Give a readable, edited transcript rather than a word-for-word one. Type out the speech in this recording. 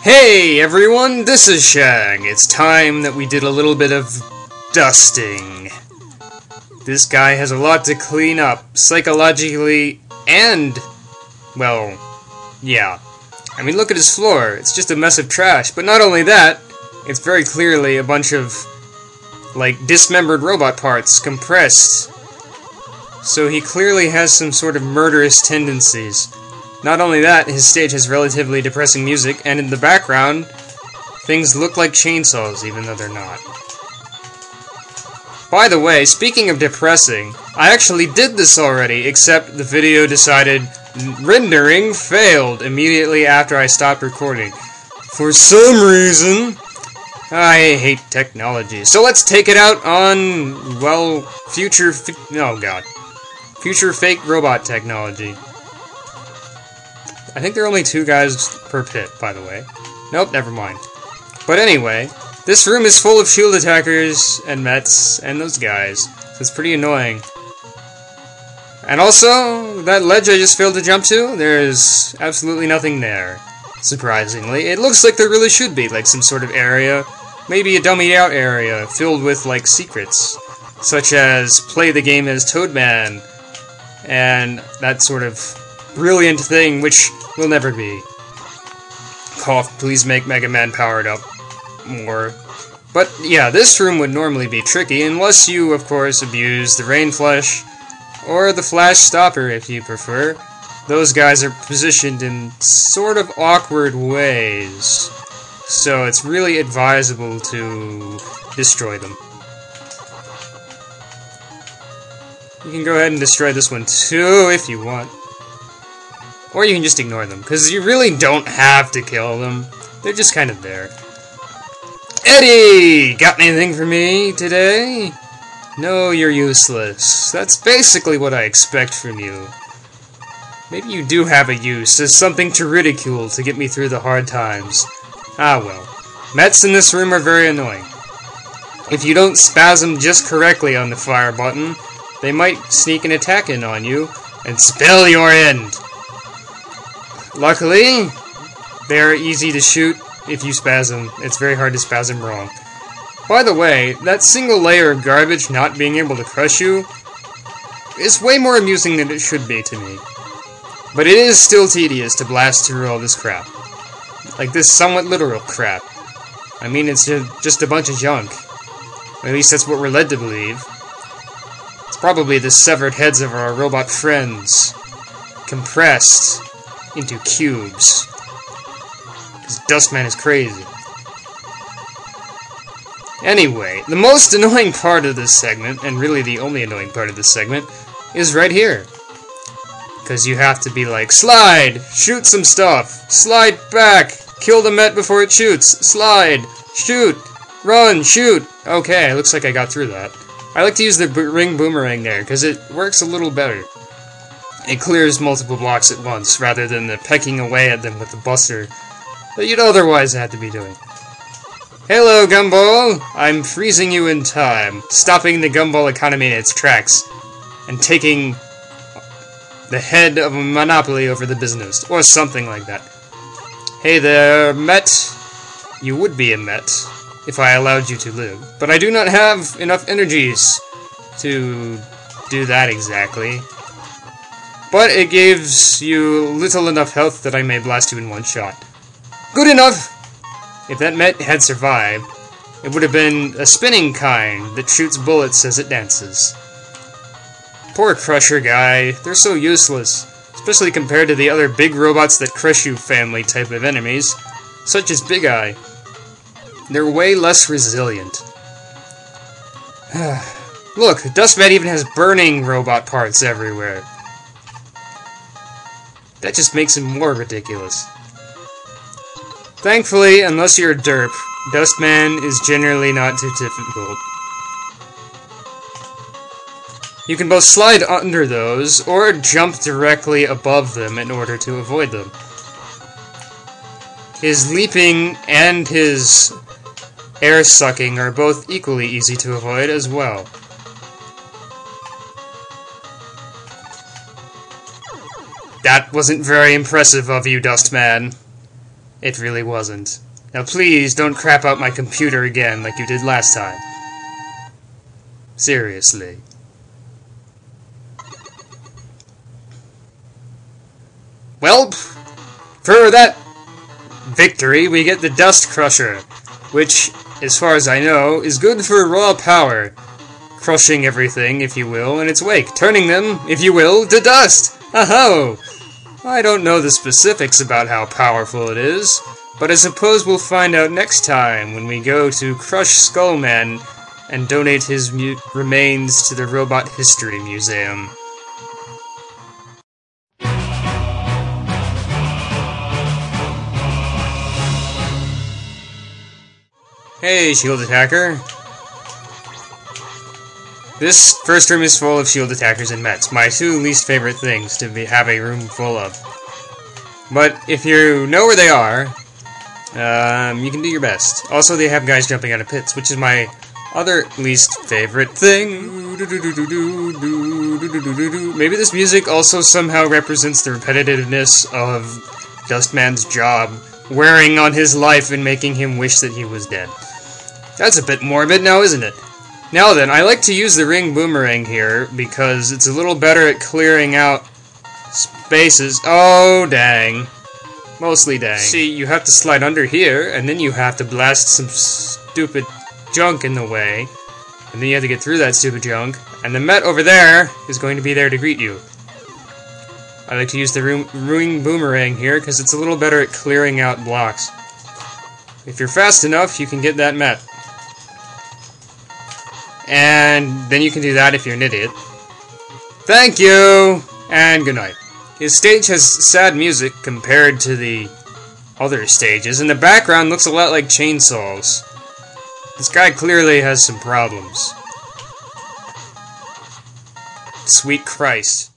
Hey everyone, this is Shang. It's time that we did a little bit of dusting. This guy has a lot to clean up, psychologically and, well, yeah. I mean, look at his floor. It's just a mess of trash. But not only that, it's very clearly a bunch of, like, dismembered robot parts compressed. So he clearly has some sort of murderous tendencies. Not only that, his stage has relatively depressing music, and in the background, things look like chainsaws, even though they're not. By the way, speaking of depressing, I actually did this already, except the video decided rendering failed immediately after I stopped recording. For some reason, I hate technology. So let's take it out on, well, future fake robot technology. I think there are only 2 guys per pit, by the way. Nope, never mind. But anyway, this room is full of shield attackers and Mets and those guys, so it's pretty annoying. And also, that ledge I just failed to jump to, there's absolutely nothing there. Surprisingly, it looks like there really should be, like some sort of area, maybe a dummied out area, filled with, like, secrets. Such as, play the game as Toadman, and that sort of brilliant thing, which will never be. Cough, please make Mega Man powered up more. But yeah, this room would normally be tricky, unless you, of course, abuse the Rain Flesh, or the Flash Stopper if you prefer. Those guys are positioned in sort of awkward ways, so it's really advisable to destroy them. You can go ahead and destroy this one too, if you want. Or you can just ignore them, because you really don't have to kill them. They're just kind of there. Eddie! Got anything for me today? No, you're useless. That's basically what I expect from you. Maybe you do have a use as something to ridicule to get me through the hard times. Ah well. Mets in this room are very annoying. If you don't spasm just correctly on the fire button, they might sneak an attack in on you and spell your end. Luckily, they're easy to shoot if you spasm. It's very hard to spasm wrong. By the way, that single layer of garbage not being able to crush you is way more amusing than it should be to me. But it is still tedious to blast through all this crap. Like this somewhat literal crap. I mean, it's just a bunch of junk. At least that's what we're led to believe. It's probably the severed heads of our robot friends, compressed into cubes. Because Dustman is crazy. Anyway, the most annoying part of this segment, and really the only annoying part of this segment, is right here. Because you have to be like, slide! Shoot some stuff! Slide back! Kill the Met before it shoots! Slide! Shoot! Run! Shoot! Okay, looks like I got through that. I like to use the ring boomerang there, because it works a little better. It clears multiple blocks at once, rather than the pecking away at them with the buster that you'd otherwise have to be doing. Hello, Gumball! I'm freezing you in time, stopping the Gumball economy in its tracks, and taking the head of a monopoly over the business, or something like that. Hey there, Met. You would be a Met, if I allowed you to live, but I do not have enough energies to do that exactly. But it gives you little enough health that I may blast you in one shot. Good enough! If that Met had survived, it would have been a spinning kind that shoots bullets as it dances. Poor Crusher guy, they're so useless, especially compared to the other big robots that crush you family type of enemies, such as Big Eye. They're way less resilient. Look, Dustman even has burning robot parts everywhere. That just makes him more ridiculous. Thankfully, unless you're a derp, Dustman is generally not too difficult. You can both slide under those, or jump directly above them in order to avoid them. His leaping and his air sucking are both equally easy to avoid as well. That wasn't very impressive of you, Dustman. It really wasn't. Now please, don't crap out my computer again like you did last time. Seriously. Well, for that victory, we get the Dust Crusher, which, as far as I know, is good for raw power. Crushing everything, if you will, in its wake, turning them, if you will, to dust! Aho! I don't know the specifics about how powerful it is, but I suppose we'll find out next time when we go to crush Skullman and donate his remains to the Robot History Museum. Hey, shield attacker. This first room is full of shield attackers and Mets, my two least favorite things to have a room full of. But if you know where they are, you can do your best. Also, they have guys jumping out of pits, which is my other least favorite thing. Maybe this music also somehow represents the repetitiveness of Dustman's job, wearing on his life and making him wish that he was dead. That's a bit morbid now, isn't it? Now then, I like to use the ring boomerang here because it's a little better at clearing out spaces. Oh, dang. Mostly dang. See, you have to slide under here, and then you have to blast some stupid junk in the way, and then you have to get through that stupid junk, and the Met over there is going to be there to greet you. I like to use the ring boomerang here because it's a little better at clearing out blocks. If you're fast enough, you can get that Met. And then you can do that if you're an idiot. Thank you! And good night. His stage has sad music compared to the other stages, and the background looks a lot like chainsaws. This guy clearly has some problems. Sweet Christ.